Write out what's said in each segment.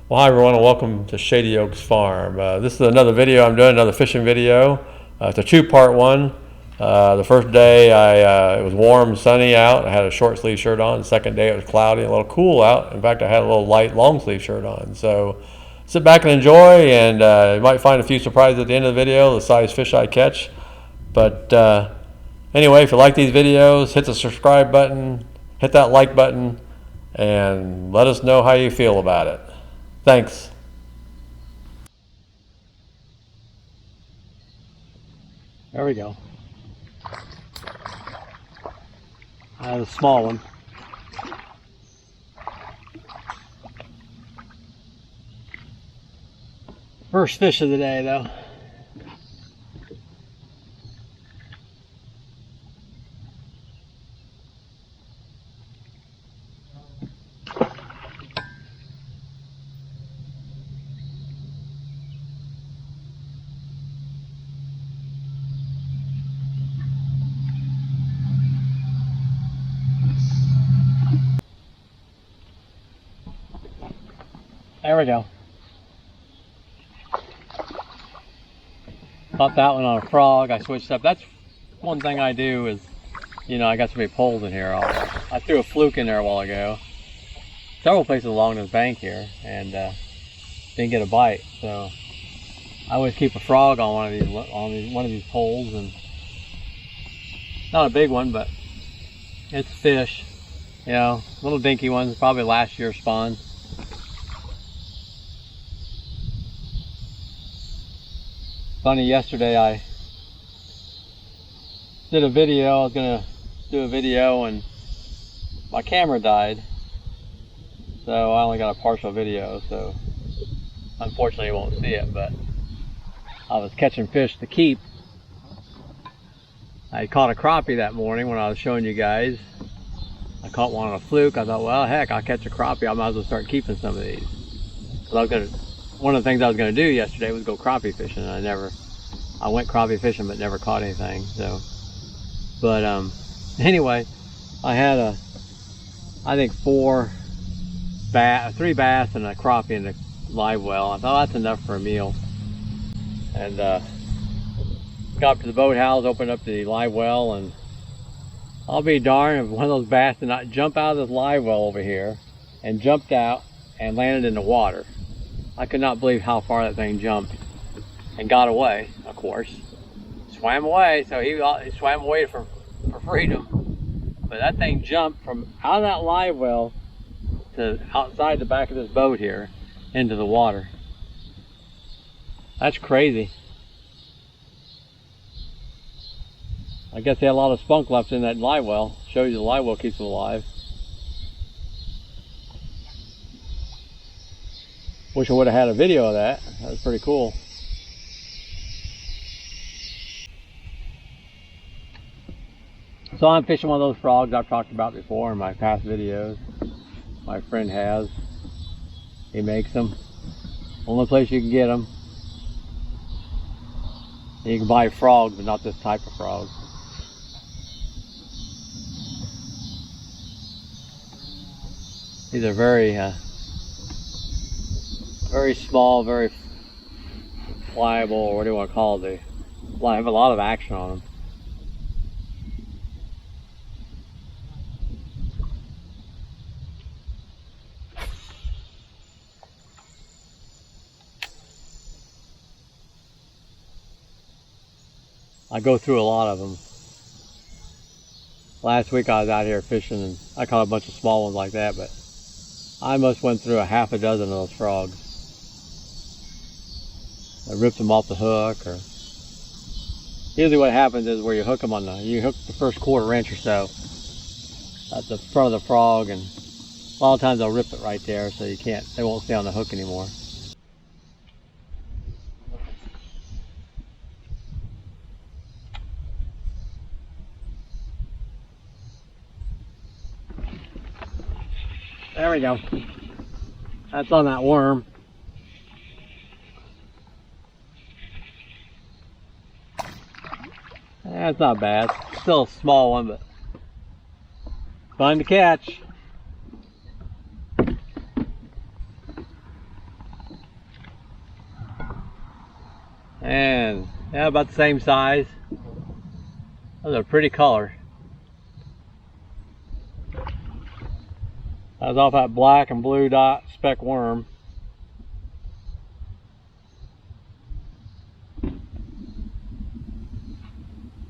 Well, hi everyone, and welcome to Shady Oaks Farm. This is another video I'm doing, another fishing video. It's a two-part one. The first day it was warm, sunny out. I had a short sleeve shirt on. The second day it was cloudy, a little cool out. In fact, I had a little light long sleeve shirt on. So sit back and enjoy, and you might find a few surprises at the end of the video, the size fish I catch. But anyway, if you like these videos, hit the subscribe button, hit that like button, and let us know how you feel about it. Thanks. There we go. A small one. First fish of the day, though. There we go. Caught that one on a frog. I switched up. That's one thing I do is, I got so many poles in here. I threw a fluke in there a while ago. Several places along this bank here, and didn't get a bite. So I always keep a frog on one of these poles, and not a big one, but it's fish. Little dinky ones, probably last year's spawn. Funny, yesterday I did a video. I was gonna do a video and my camera died, so I only got a partial video, so unfortunately you won't see it. But I was catching fish to keep. I caught a crappie that morning when I was showing you guys. I caught one on a fluke. I thought, well, heck, I'll catch a crappie. I might as well start keeping some of these. So one of the things I was going to do yesterday was go crappie fishing, and I went crappie fishing but never caught anything. So, but anyway, I had I think 3 bass and a crappie in the live well. I thought that's enough for a meal, and got up to the boathouse, opened up the live well, and I'll be darned if one of those bass did not jump out of this live well over here and jumped out and landed in the water. I could not believe how far that thing jumped and got away, of course. Swam away, so he swam away for freedom. But that thing jumped from out of that live well to outside the back of this boat here into the water. That's crazy. I guess they had a lot of spunk left in that live well. Shows you the live well keeps them alive. Wish I would have had a video of that. That was pretty cool. So I'm fishing one of those frogs I've talked about before in my past videos. My friend has. He makes them. Only place you can get them. You can buy frogs, but not this type of frog. These are very small, very pliable, or what do you want to call it? They have a lot of action on them. I go through a lot of them. Last week I was out here fishing and I caught a bunch of small ones like that, but I must went through a half a dozen of those frogs. I ripped them off the hook, or usually what happens is where you hook them you hook the first quarter inch or so at the front of the frog, and a lot of times they'll rip it right there, so they won't stay on the hook anymore. There we go. That's on that worm. That's not bad. Still a small one, but fun to catch. And yeah, about the same size. Those are pretty color. I was off that black and blue dot speck worm.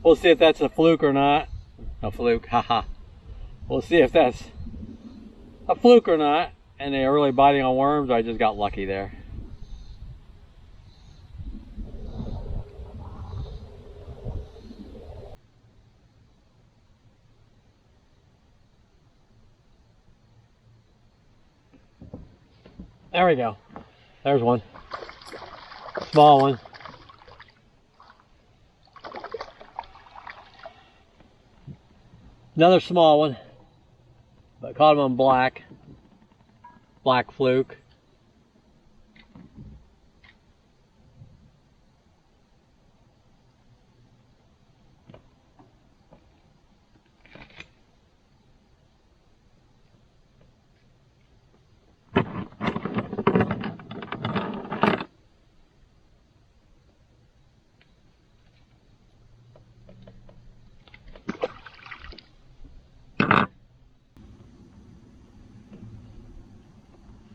We'll see if that's a fluke or not. A fluke, haha. We'll see if that's a fluke or not. And they're really biting on worms, or I just got lucky there. There we go. There's one. Small one. Another small one. But caught him on black. Black fluke.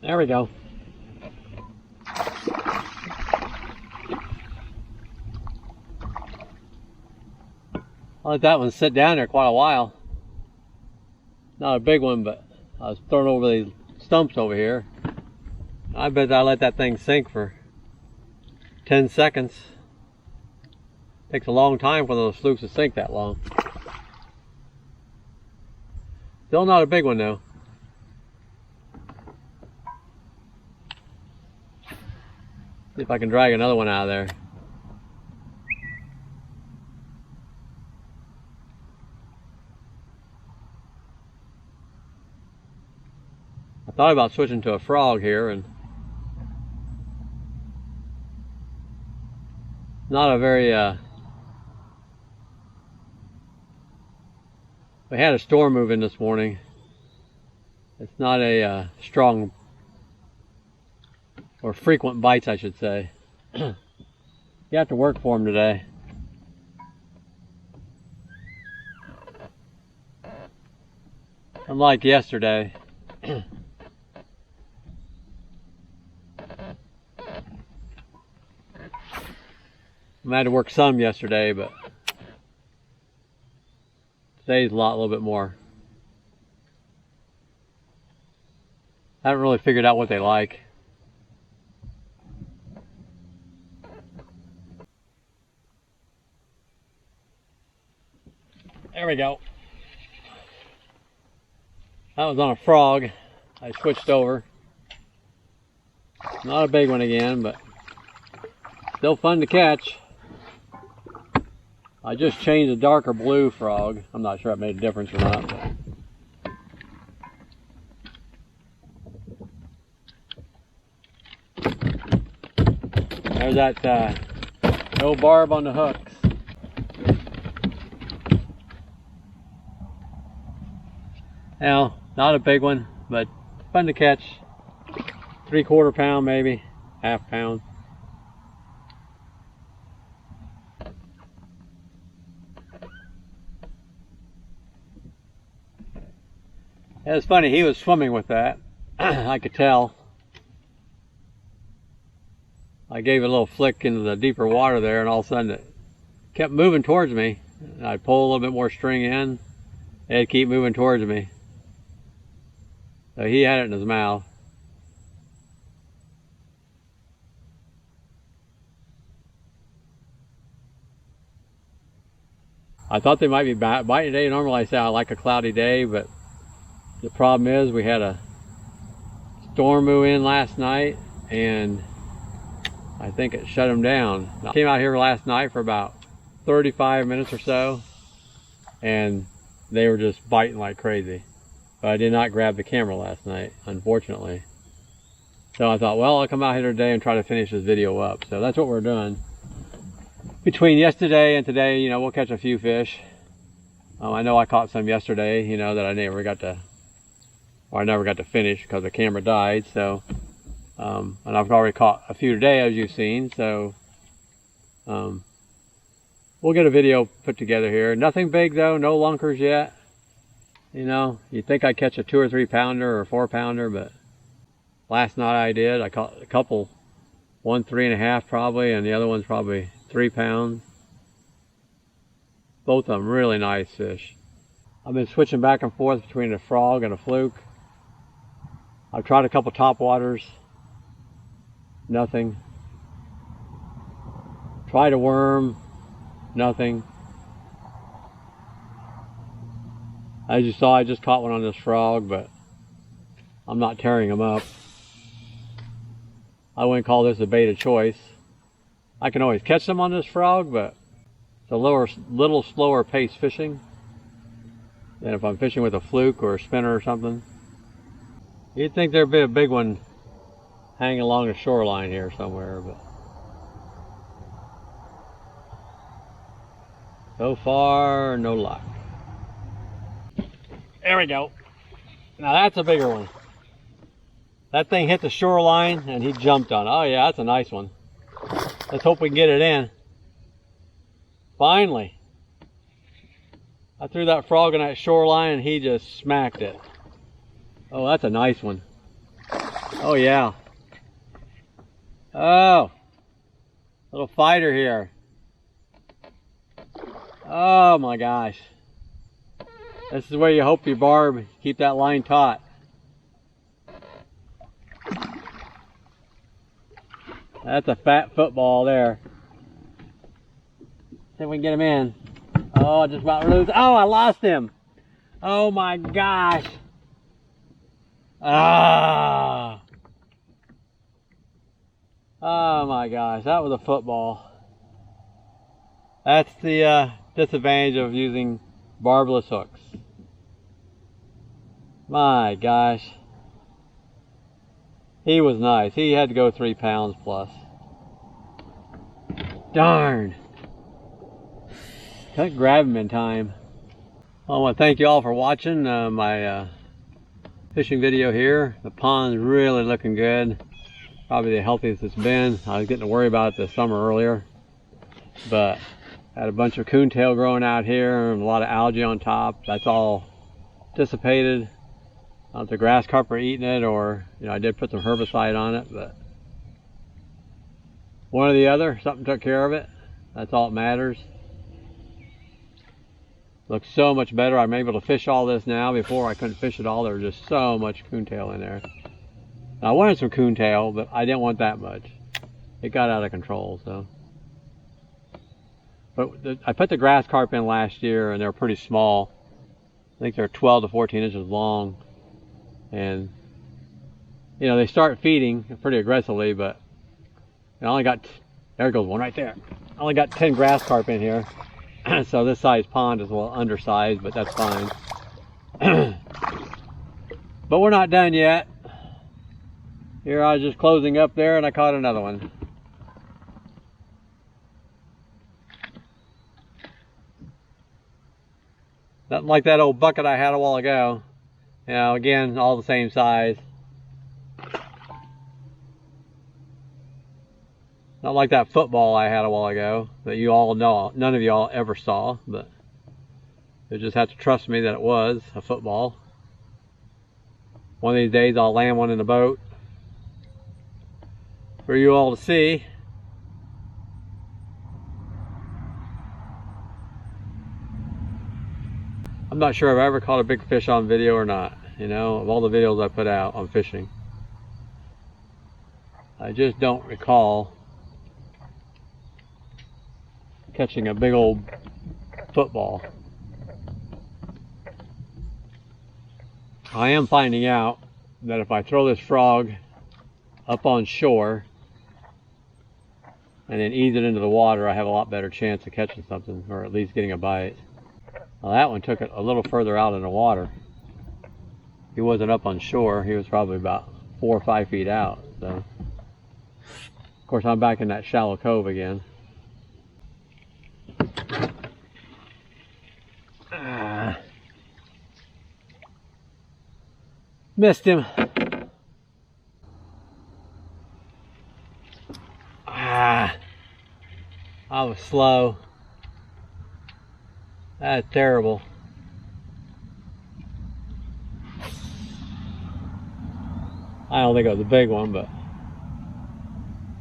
There we go. I let that one sit down there quite a while. Not a big one, but I was throwing over these stumps over here. I bet I let that thing sink for 10 seconds. Takes a long time for those flukes to sink that long. Still not a big one though. See if I can drag another one out of there. I thought about switching to a frog here, and not a very we had a storm move in this morning. It's not a strong or frequent bites, I should say. You have to work for them today. Unlike yesterday. I had to work some yesterday, but today's a little bit more. I haven't really figured out what they like. There we go. That was on a frog. I switched over. Not a big one again, but still fun to catch. I just changed a darker blue frog. I'm not sure if it made a difference or not. But there's that no barb on the hooks. Now, not a big one, but fun to catch. 3/4 pound maybe, half pound. It was funny, he was swimming with that. I could tell. I gave it a little flick into the deeper water there, and all of a sudden it kept moving towards me. And I'd pull a little bit more string in, it'd keep moving towards me. So he had it in his mouth. I thought they might be biting today. Normally I say I like a cloudy day, but the problem is we had a storm move in last night, and I think it shut them down. I came out here last night for about 35 minutes or so, and they were just biting like crazy. But I did not grab the camera last night, unfortunately. So I thought, well, I'll come out here today and try to finish this video up. So that's what we're doing. Between yesterday and today, you know, we'll catch a few fish. I know I caught some yesterday, you know, that I never got to finish because the camera died. So, and I've already caught a few today, as you've seen. So We'll get a video put together here. Nothing big though, no lunkers yet. You know, you'd think I'd catch a 2 or 3 pounder or 4 pounder, but last night I did. I caught a couple, one 3.5 probably, and the other one's probably 3 pounds. Both of them really nice fish. I've been switching back and forth between a frog and a fluke. I've tried a couple top waters, nothing. Tried a worm, nothing. As you saw, I just caught one on this frog, but I'm not tearing them up. I wouldn't call this a bait of choice. I can always catch them on this frog, but it's a little slower pace fishing than if I'm fishing with a fluke or a spinner or something. You'd think there'd be a big one hanging along the shoreline here somewhere, but so far, no luck. There we go. Now that's a bigger one. That thing hit the shoreline and he jumped on it. Oh yeah, that's a nice one. Let's hope we can get it in. Finally. I threw that frog on that shoreline and he just smacked it. Oh, that's a nice one. Oh yeah. Oh. Little fighter here. Oh my gosh. This is where you hope your barb keep that line taut. That's a fat football there. See if we can get him in. Oh, I just about to lose. Oh, I lost him. Oh my gosh. Ah. Oh my gosh, that was a football. That's the disadvantage of using barbless hooks. My gosh. He was nice. He had to go 3 pounds plus. Darn. Couldn't grab him in time. I want to thank you all for watching my fishing video here. The pond's really looking good. Probably the healthiest it's been. I was getting to worry about it this summer earlier. But had a bunch of coontail growing out here and a lot of algae on top. That's all dissipated. I don't know if the grass carp are eating it, or I did put some herbicide on it, but one or the other, something took care of it. That's all that matters. Looks so much better. I'm able to fish all this now. Before I couldn't fish it all. There was just so much coontail in there. I wanted some coontail, but I didn't want that much. It got out of control, so. But I put the grass carp in last year, and they're pretty small. I think they're 12 to 14 inches long. And they start feeding pretty aggressively, but I only got, there goes one right there. I only got 10 grass carp in here. So this size pond is a little undersized, but that's fine. But we're not done yet. Here I was just closing up there and I caught another one. Nothing like that old bucket I had a while ago. Again, all the same size. Not like that football I had a while ago that you all know, none of y'all ever saw, but you just have to trust me that it was a football. One of these days I'll land one in the boat for you all to see. I'm not sure if I ever caught a big fish on video or not, of all the videos I put out on fishing. I just don't recall catching a big old football. I am finding out that if I throw this frog up on shore and then ease it into the water, I have a lot better chance of catching something, or at least getting a bite. Well, that one took it a little further out in the water. He wasn't up on shore. He was probably about 4 or 5 feet out. So, of course, I'm back in that shallow cove again. Missed him. I was slow. That's terrible. I don't think it was a big one, but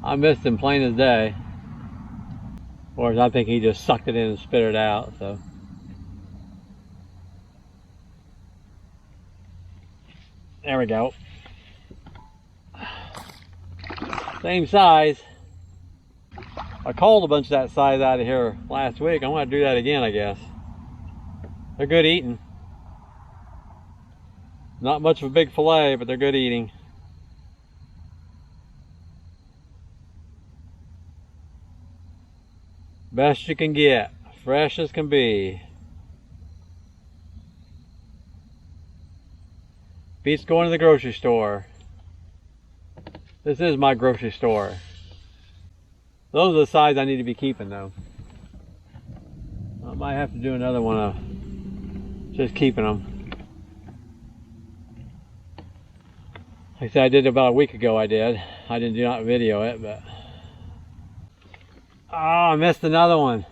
I missed him plain as day. Or I think he just sucked it in and spit it out, so. There we go. Same size. I called a bunch of that size out of here last week. I'm going to do that again, I guess. They're good eating. Not much of a big fillet, but they're good eating. Best you can get. Fresh as can be. Beats going to the grocery store. This is my grocery store. Those are the size I need to be keeping though. I might have to do another one of just keeping them. Like I said, I did about a week ago I did. I didn't do not video it, but. Oh, I missed another one.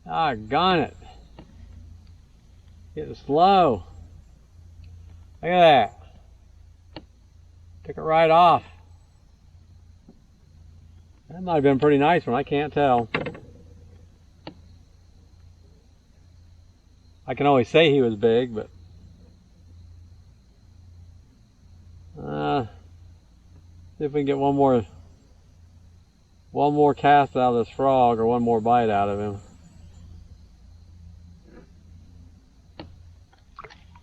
Doggone it. Getting slow. Look at that. Took it right off. That might have been a pretty nice one, I can't tell. I can always say he was big, but see if we can get one more cast out of this frog, or one more bite out of him.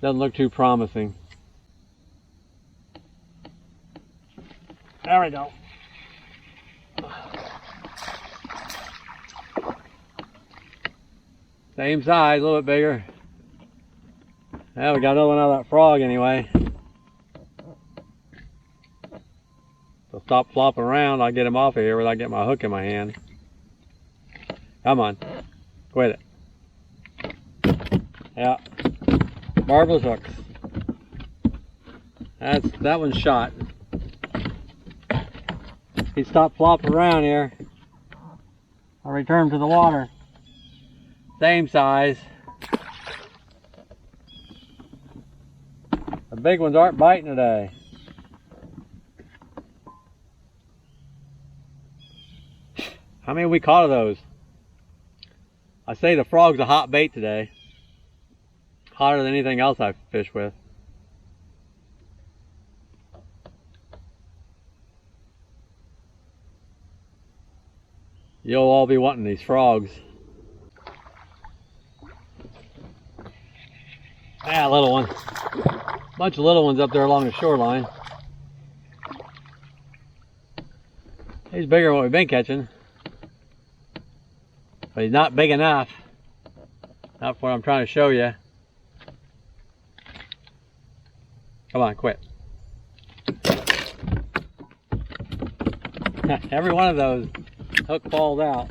Doesn't look too promising. There we go. Same size, a little bit bigger. Yeah, we got another one out of that frog anyway. So stop flopping around, I'll get him off of here without getting my hook in my hand. Come on, quit it. Yeah, barbless hooks. That one's shot. He stopped flopping around here. I'll return him to the water. Same size. The big ones aren't biting today. How many we caught of those? I say the frog's a hot bait today. Hotter than anything else I've fished with. You'll all be wanting these frogs. Ah, little one. Bunch of little ones up there along the shoreline. He's bigger than what we've been catching. But he's not big enough. Not for what I'm trying to show you. Come on, quit. Every one of those hook falls out.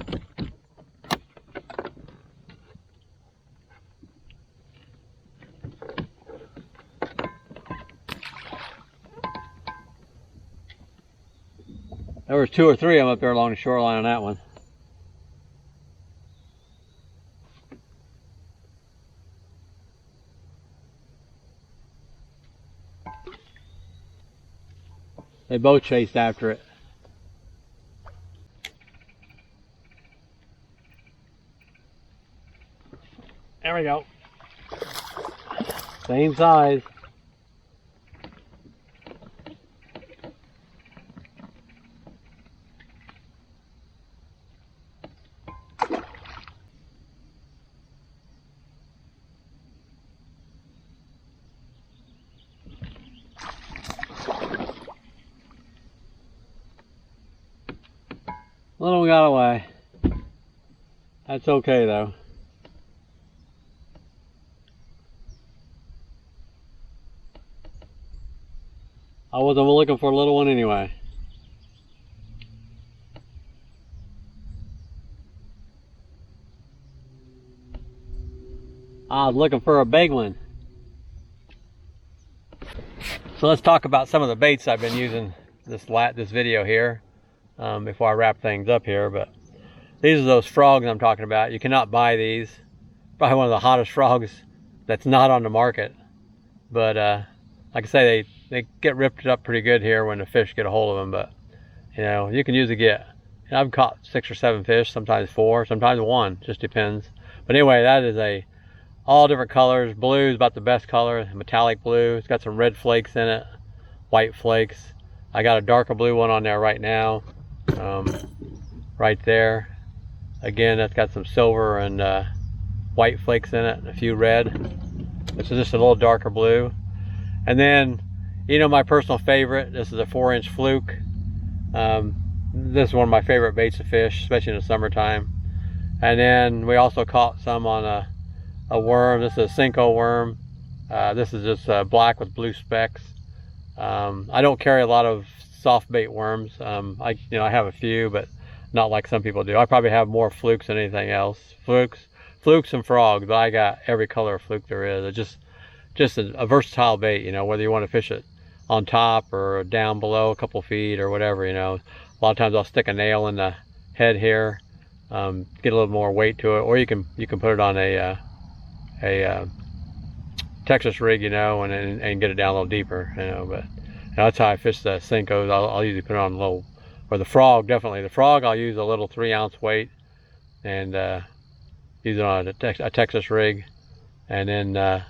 There was 2 or 3 of them up there along the shoreline on that one. They both chased after it. There we go. Same size. Little one got away. That's okay though. I wasn't looking for a little one anyway. I was looking for a big one. So let's talk about some of the baits I've been using this video here before I wrap things up here. But These are those frogs I'm talking about. You cannot buy these. Probably one of the hottest frogs that's not on the market. But like I say, they get ripped up pretty good here when the fish get a hold of them. But you know, you can usually get, you know, I've caught 6 or 7 fish, sometimes 4, sometimes 1, just depends. But anyway, that is all different colors. Blue is about the best color, metallic blue. It's got some red flakes in it, white flakes. I got a darker blue one on there right now, right there. Again, that's got some silver and white flakes in it, and a few red. This is just a little darker blue. And then, you know, my personal favorite, this is a 4-inch fluke. This is one of my favorite baits to fish, especially in the summertime. And then we also caught some on a worm. This is a Senko worm. This is just black with blue specks. I don't carry a lot of soft bait worms. I have a few, but not like some people do. I probably have more flukes than anything else. Flukes and frogs, but I got every color of fluke there is. It's just a versatile bait, you know, whether you want to fish it on top or down below a couple feet or whatever, you know. A lot of times I'll stick a nail in the head here, get a little more weight to it, or you can put it on a Texas rig, you know, and get it down a little deeper, you know. But you know, that's how I fish the Senkos. I'll usually put it on a little, or the frog, definitely. The frog, I'll use a little 3-ounce weight and use it on a Texas rig. And then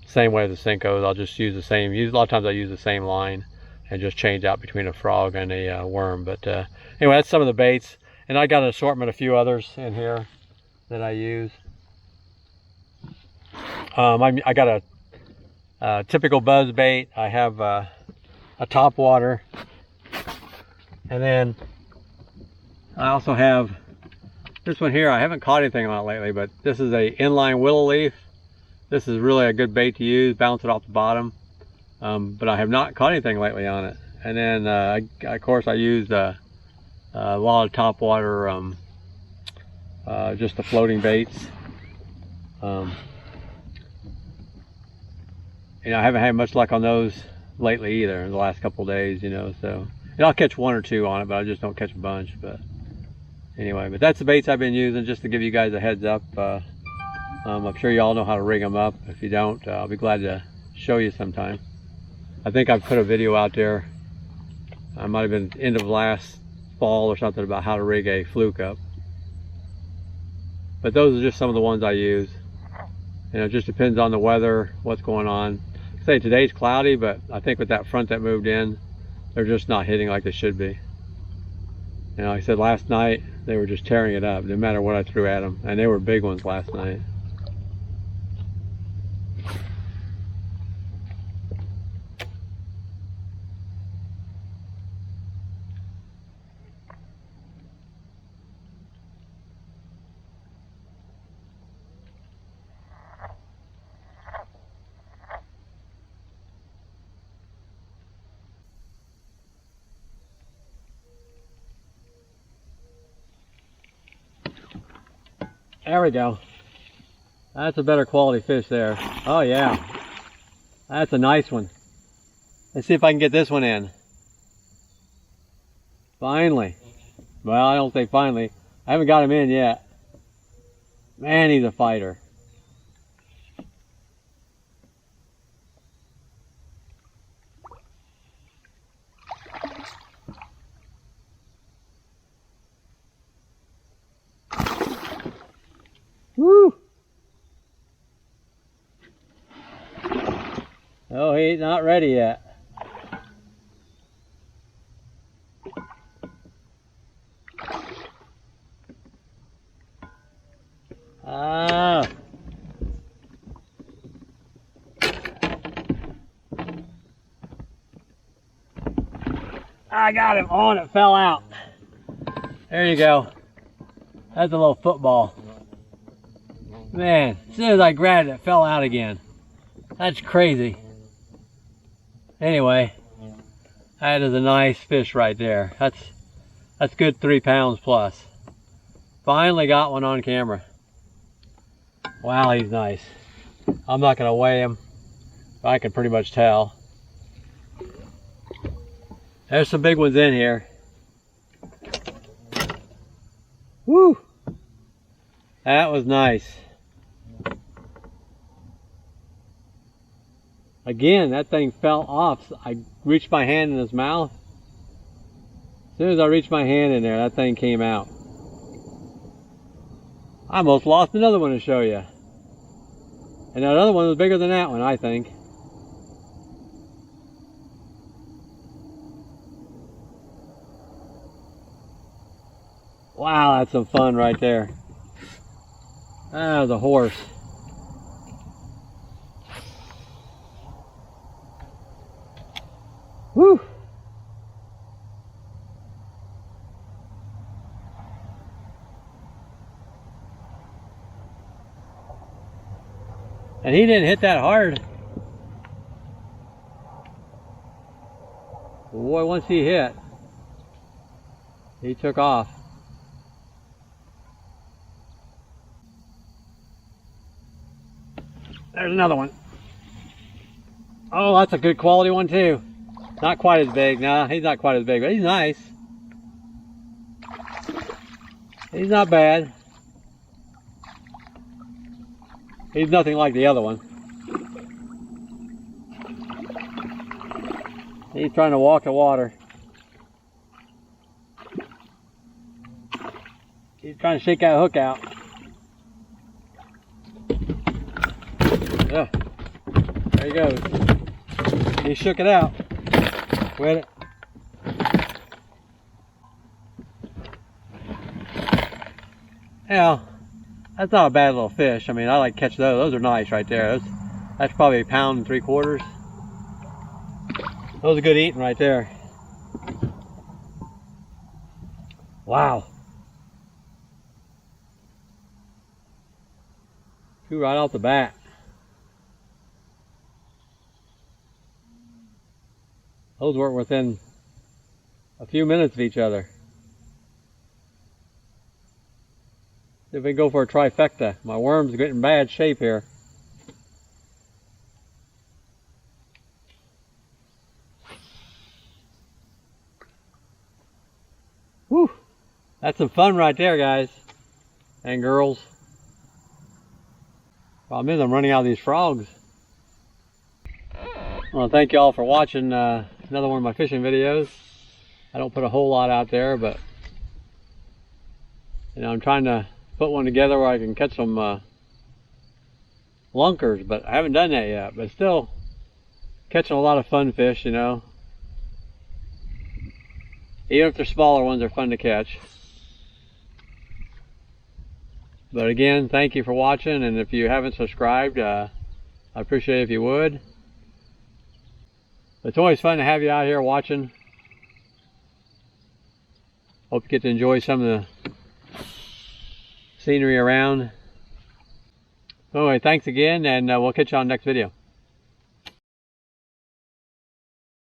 same way with the Senkos, I'll just use the same, a lot of times I use the same line and just change out between a frog and a worm. But anyway, that's some of the baits. And I got an assortment of a few others in here that I use. I got a typical buzz bait. I have a top water. And then I also have this one here. I haven't caught anything on it lately, but this is a inline willow leaf. This is really a good bait to use, bounce it off the bottom. But I have not caught anything lately on it. And then, of course, I used a lot of top water, just the floating baits. You know, I haven't had much luck on those lately either in the last couple of days, you know, so. And I'll catch 1 or 2 on it, but I just don't catch a bunch. But anyway, but that's the baits I've been using, just to give you guys a heads up. I'm sure you all know how to rig them up. If you don't, I'll be glad to show you sometime. I think I've put a video out there. I might have been end of last fall or something about how to rig a fluke up. But those are just some of the ones I use. You know, it just depends on the weather, what's going on. Say today's cloudy, but I think with that front that moved in, they're just not hitting like they should be. You know, like I said, last night they were just tearing it up, no matter what I threw at them, and they were big ones last night. There we go. That's a better quality fish there. Oh yeah. That's a nice one. Let's see if I can get this one in. Finally. Well, I don't say finally. I haven't got him in yet. Man, he's a fighter. Woo! Oh, he's not ready yet. Ah. I got him on, it fell out. There you go. That's a little football. Man, as soon as I grabbed it, it fell out again. That's crazy. Anyway, that is a nice fish right there. That's good 3 pounds plus. Finally got one on camera. Wow, he's nice. I'm not gonna weigh him, but I can pretty much tell. There's some big ones in here. Woo! That was nice. Again, that thing fell off. I reached my hand in his mouth. As soon as I reached my hand in there, that thing came out. I almost lost another one to show you. And that other one was bigger than that one, I think. Wow, that's some fun right there. That was a horse. Woo! And he didn't hit that hard. Boy, once he hit, he took off. There's another one. Oh, that's a good quality one too. Not quite as big. Nah, he's not quite as big, but he's nice. He's not bad. He's nothing like the other one. He's trying to walk the water. He's trying to shake that hook out. Yeah, there he goes. He shook it out. Quit it. Yeah, that's not a bad little fish. I mean, I like to catch those. Those are nice right there. That's probably 1 3/4 pounds. Those are good eating right there. Wow. Two right off the bat. Those weren't within a few minutes of each other. See if we can go for a trifecta. My worm's getting in bad shape here. Whew. That's some fun right there, guys and girls. Problem is, I'm running out of these frogs. I want to thank you all for watching another one of my fishing videos. I don't put a whole lot out there, but you know, I'm trying to put one together where I can catch some lunkers, but I haven't done that yet. But still catching a lot of fun fish, you know. Even if they're smaller ones, they're fun to catch. But again, thank you for watching, and if you haven't subscribed, I appreciate it if you would. It's always fun to have you out here watching. Hope you get to enjoy some of the scenery around. Anyway, thanks again, and we'll catch you on the next video.